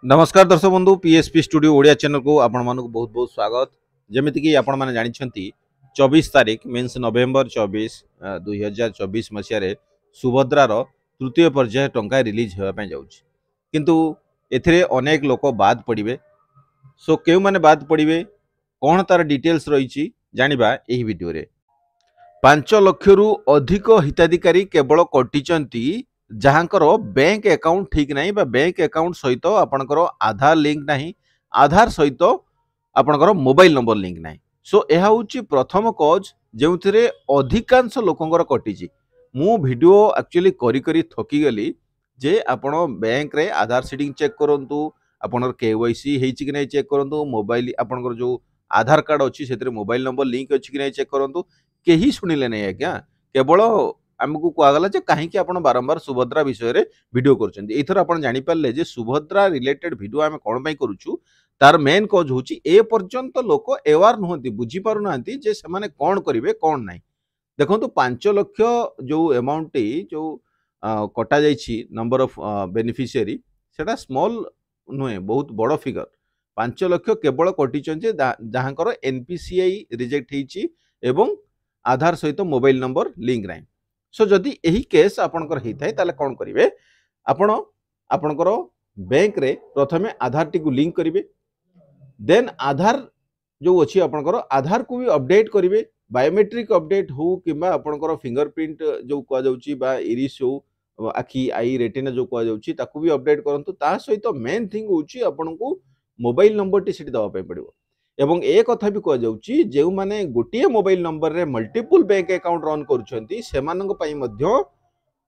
नमस्कार दर्शक बंधु पीएसपी स्टूडियो ओडिया चैनल को आपण मानक बहुत बहुत स्वागत। जमिति कि आपण माने जानिछंती 24 तारीख मीन्स नवेम्बर 24 2024 मसिया रे सुभद्रार तृतीय पर्याय टंका रिलीज होगा ପାଇଁ ଯାଉଛି किंतु एथिरे अनेक लोक बाद पड़िबे। सो केउ माने बाद पड़िबे कोन तार डिटेल्स रहिछि जानिबा एही वीडियो रे। 5 लाख रु अधिक हिताधिकारी केवल कटिचंती जहाँकर बैंक अकाउंट ठीक नहीं बा बैंक अकाउंट सहित आपणकर आधार लिंक नहीं, आधार सहित आपणकर मोबाइल नंबर लिंक नहीं। सो यह हूँ प्रथम कज जो अधिकांश लोकंर कटिची। मु वीडियो एक्चुअली करी करी थकी गली जे आपण बैंक रे आधार सीडिंग चेक करंतु, आपणर केवाईसी हेछि कि नहीं चेक करंतु, मोबाइल आपणकर जो आधार कार्ड अच्छी से मोबाइल नंबर लिंक अच्छी कि नहीं चेक करंतु। केही सुनिले नहीं आज्ञा, केवल आमको कहगला जे कहीं आपण बारंबार सुभद्रा विषय रे वीडियो करछन। एथर आपण जानि पारले जे सुभद्रा रिलेटेड वीडियो आमे कोन पई करूछु तार मेन कज होची ए पर्यंत लोक एवार नहंती, बुझी पारु नांती जे से माने कोन करिवे कोन नाही। देखंतु 5 लाख जो अमाउंट जो कटा जाइछि नंबर ऑफ बेनिफिशियरी सेटा स्मॉल नुहे, बहुत बड़ फिगर। 5 लाख केवल कटिचन जे जहाँकर एनपीसीआई रिजेक्ट ହେଇछि एवं आधार सहित मोबाइल नंबर लिंक नाही। सो जदि यही केस आपणकर होता है ताले कौन करेंगे, आपण आपणकर बैंक रे प्रथमे आधार टी को लिंक करेंगे, देन आधार जो अच्छी आपणकर आधार को भी अपडेट करेंगे। बायोमेट्रिक अपडेट हो किंबा आपणकर फिंगरप्रिंट जो कह जाउची बा इरिस हो आखि आई रेटिना जो कह जाउची ताकू भी अपडेट करंतु। ता सहित मेन थिंग होची आपणको मोबाइल नंबर टी सेठी दवा पय पड़िबो। एवं ए कथा भी कह जाउची जेउ माने गोटिए मोबाइल नंबर रे मल्टीपल बैंक अकाउंट रन करूछंती सेमानंग पई मध्य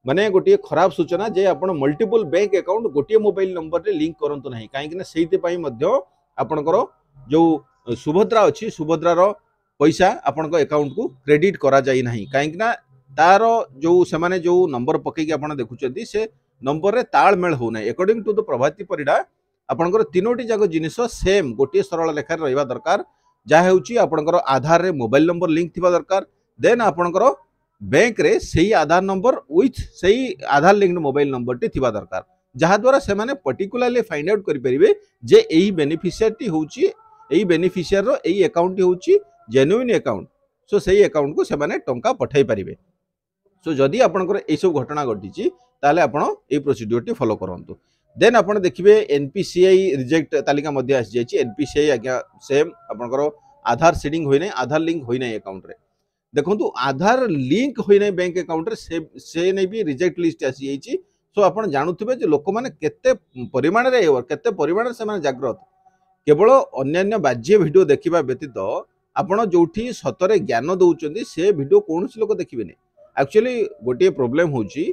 माने गोटिए खराब सूचना जे आपण मल्टीपल बैंक अकाउंट गोटिए मोबाइल नंबर रे लिंक करंतु नाही। काहे कि ना सेहिते पई मध्य आपणकर जो सुभद्रा अछि सुभद्रार पैसा आपणक अकाउंट को क्रेडिट करा जाई नाही। काहे कि ना तार जो सेमाने जो नंबर पकई कि आपण देखुचंती से नंबर रे तालमेल हो नाही। अकॉर्डिंग टू द प्रभाती परिडा आपणकर तीनोटी जाक जिनिस सेम गोटे सरल लेखार रहिबा दरकार, जहाँ होची आपणकर आधार रे मोबाइल नंबर लिंक थिबा दरकार, देन आपणकर बैंक रे सही आधार नंबर विथ सही आधार लिंक्ड मोबाइल नंबर टी थिबा दरकार, जहाँ द्वारा से माने पर्टिकुलरली फाइंड आउट करि परिबे जे एही बेनिफिशियरी टी होची एही बेनिफिशियर रो एही अकाउंट टी होची जेन्युइन अकाउंट। सो सही अकाउंट को से माने टंका पठाई परिबे। सो जदि आपणकर ए सब घटना घटिची ताले आपण ए प्रोसीड्यूर टी फॉलो करंतु। देन आपण देखिबे एनपीसीआई रिजेक्ट तालिका मध्ये आसी जायछि। एनपीसीआई आज्ञा सेम आपणकर आधार सीडिंग होई नै, आधार लिंक होई नै अकाउंट रे। देखंतु आधार लिंक होई नै बैंक अकाउंट रे से नै भी रिजेक्ट लिस्ट आसी जायछि। सो आपण जानुथिबे जे लोक माने केते परिमाण रे केते परिमाण से माने जागृत। केवल अन्य बाज्य वीडियो देखिबा व्यतीत आपण जोठी सतरे ज्ञान दउचंदी से वीडियो कोनोसी लोक देखिबे नै। एक्चुअली गोटे प्रॉब्लम होची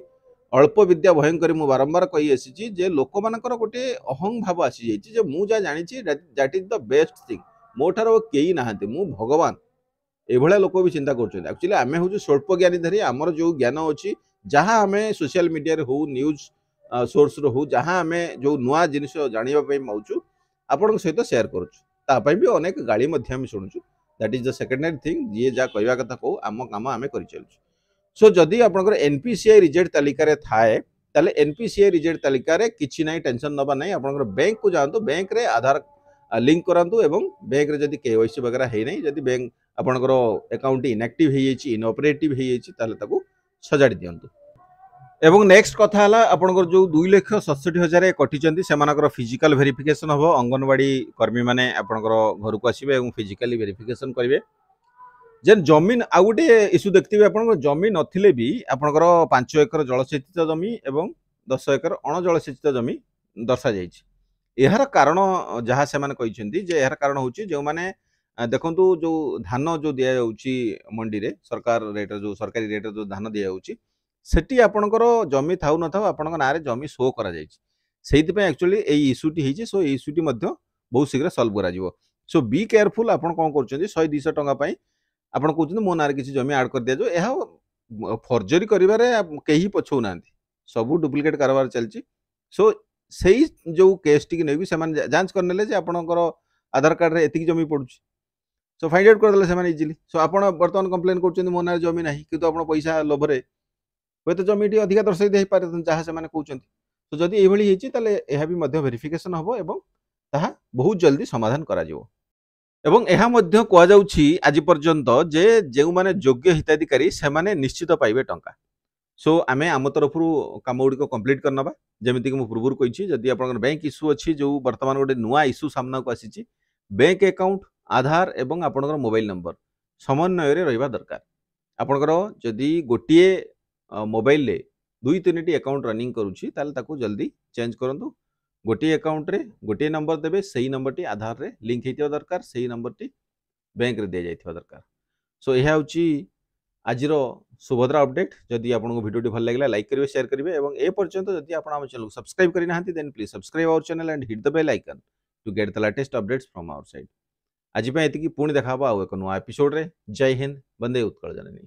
अल्प विद्या भयंकर मु बारंबार कही आसी जे लोक मानकर गोटे अहं भाव आसी जाइछि जे मु जा जानिछि that is the best thing, मोठार केही नाहांती, मु भगवान एभळा लोक भी चिंता करछन। एक्चुअली आमे होछु स्वल्प ज्ञानी धरी आमर जो ज्ञान अछि जहाँ आमे सोशल मीडिया रे हो न्यूज सोर्स रो हो जहाँ आमे जो नुआ जिनिस जानिबा पई माउछु आपन सहित शेयर करूछु, ता पई भी अनेक गाली मध्ये हम सुनुछु। That is the secondary thing, जे जा कहबा कथा को आम काम आमे करि चलछु। सो जदि आपनकर एनपीसीआई रिजेक्ट तालिका रे थाए ताले एनपीसीआई रिजेक्ट तालिका रे किछि नाही, टेंशन नबा नाही। आपनकर बैंक को जांतु, बैंक रे आधार लिंक करंतु एवं बैंक रे जदि केवाईसी वगैरह हे नाही, जदि बैंक आपनकर अकाउंट इनएक्टिव हे जायछि, इनऑपरेटिव हे जायछि ताले ताकू सजाडी दियंतु। एवं नेक्स्ट कथा हला आपनकर जो 2,67,000 कटिचंती सेमानकर फिजिकल वेरिफिकेशन हबो। अंगनवाड़ी कर्मी माने आपनकर घर को आसीबे एवं फिजिकली वेरिफिकेशन करिवे। जेन जमीन आ गोटे इश्यू देखते आप जमीन नथिले भी आपनकर 5 एकर जलसेचित जमी एवं 10 एकर अण जलसेचित जमी दर्शा जाइछि। एहार कारण जहाँ से माने कहिसेंती जे एहार कारण होची जो माने देखंतु जो धान जो दिया जाउची मंडी रे सरकार रेट जो सरकारी रेट जो धान दिया जाउची सेठी आपनकर जमी थाउ न थाउ आपनकर नारे जमी शो करा जाइछि। सेहित पे एक्चुअली एई इश्यूटी हिची। सो एई इश्यूटी मध्य बहुत शीघ्र सॉल्व करा जिवो। सो बी केयरफुल आपण कोन करचंती 100-200 टंका पई आपण कहते मो ना किसी जमी आड कर दिया जो यह फर्जरी करिवारे केही पछौ नांती, सब डुप्लिकेट कारबार चलची। सो सेही जो केस टी नै भी सेमान जांच करनेले जे आपनकर आधार कार्ड रे एतिकी जमी पडुची। सो फाइंड आउट कर देले सेमान इजीली। सो आपण वर्तमान कंप्लेन करचंती मो ना जमी नाही किंतु आपण पैसा लोभरे होय तो जमी टी अधिका दर्शाई दे पारे जहाँ से माने कहउचंती। तो जदि एभली ହେଇଛି ତାହେଲେ ଏହା ବି ମଧ୍ୟ ଭେରିଫିକେସନ ହବ ଏବଂ ତାହା ବହୁତ ଜଲ୍ଦି ସମାଧାନ କରାଯିବ। ଏବଂ ଏହା ମଧ୍ୟ କୁହାଯାଉଛି ଆଜି ପର୍ଯ୍ୟନ୍ତ ଯେ ଯେଉଁମାନେ ଯୋଗ୍ୟ ହିତାଧିକାରୀ ସେମାନେ ନିଶ୍ଚିତ ପାଇବେ ଟଙ୍କା। ସୋ ଆମେ ଆମ ତରଫରୁ କାମ ଗୁଡ଼ିକ କମ୍ପ୍ଲିଟ୍ କରିନେବା। ଯେମିତିକି ମୁଁ ପୂର୍ବରୁ କହିଛି ଯଦି ଆପଣଙ୍କର ବ୍ୟାଙ୍କ ଇସ୍ୟୁ ଅଛି ଯେଉଁ ବର୍ତ୍ତମାନ ଗୋଟେ ନୂଆ ଇସ୍ୟୁ ସାମ୍ନାକୁ ଆସିଛି, ବ୍ୟାଙ୍କ ଆକାଉଣ୍ଟ, ଆଧାର ଏବଂ ଆପଣଙ୍କର ମୋବାଇଲ ନମ୍ବର ସମନ୍ୱୟରେ ରହିବା ଦରକାର। ଆପଣଙ୍କର ଯଦି ଗୋଟିଏ ମୋବାଇଲରେ 2-3ଟି ଆକାଉଣ୍ଟ ରନିଂ କରୁଛି ତାହେଲେ ତାକୁ ଜଲ୍ଦି ଚେଞ୍ଜ କରନ୍ତୁ। ଗୋଟିଏ ଆକାଉଣ୍ଟରେ ଗୋଟିଏ ନମ୍ବର ଦେବେ, ସେଇ ନମ୍ବରଟି ଆଧାରରେ ଲିଙ୍କ ହେଇଥିବା ଦରକାର, ସେଇ ନମ୍ବରଟି ବ୍ୟାଙ୍କରେ ଦିଆଯାଇଥିବା ଦରକାର। ସୋ ଏହା ହେଉଛି ଆଜିର ସୁଭଦ୍ରା ଅପଡେଟ୍। ଯଦି ଆପଣଙ୍କୁ ଭିଡ଼ିଓଟି ଭଲ ଲାଗିଲା ଲାଇକ୍ କରିବେ, ସେୟାର କରିବେ ଏବଂ ଏ ପର୍ଯ୍ୟନ୍ତ ଯଦି ଆପଣ ଆମ ଚ୍ୟାନେଲକୁ ସବସ୍କ୍ରାଇବ୍ କରିନାହାନ୍ତି then please subscribe our channel and hit the bell icon to get the latest updates from our side. ଆଜି ପାଇଁ ଏତିକି, ପୁଣି ଦେଖା ହେବ ଆଉ ଏକ ନୂଆ ଏପିସୋଡରେ। ଜୟ ହିନ୍ଦ, ବନ୍ଦେ ଉତ୍କଳ ଜନନୀ।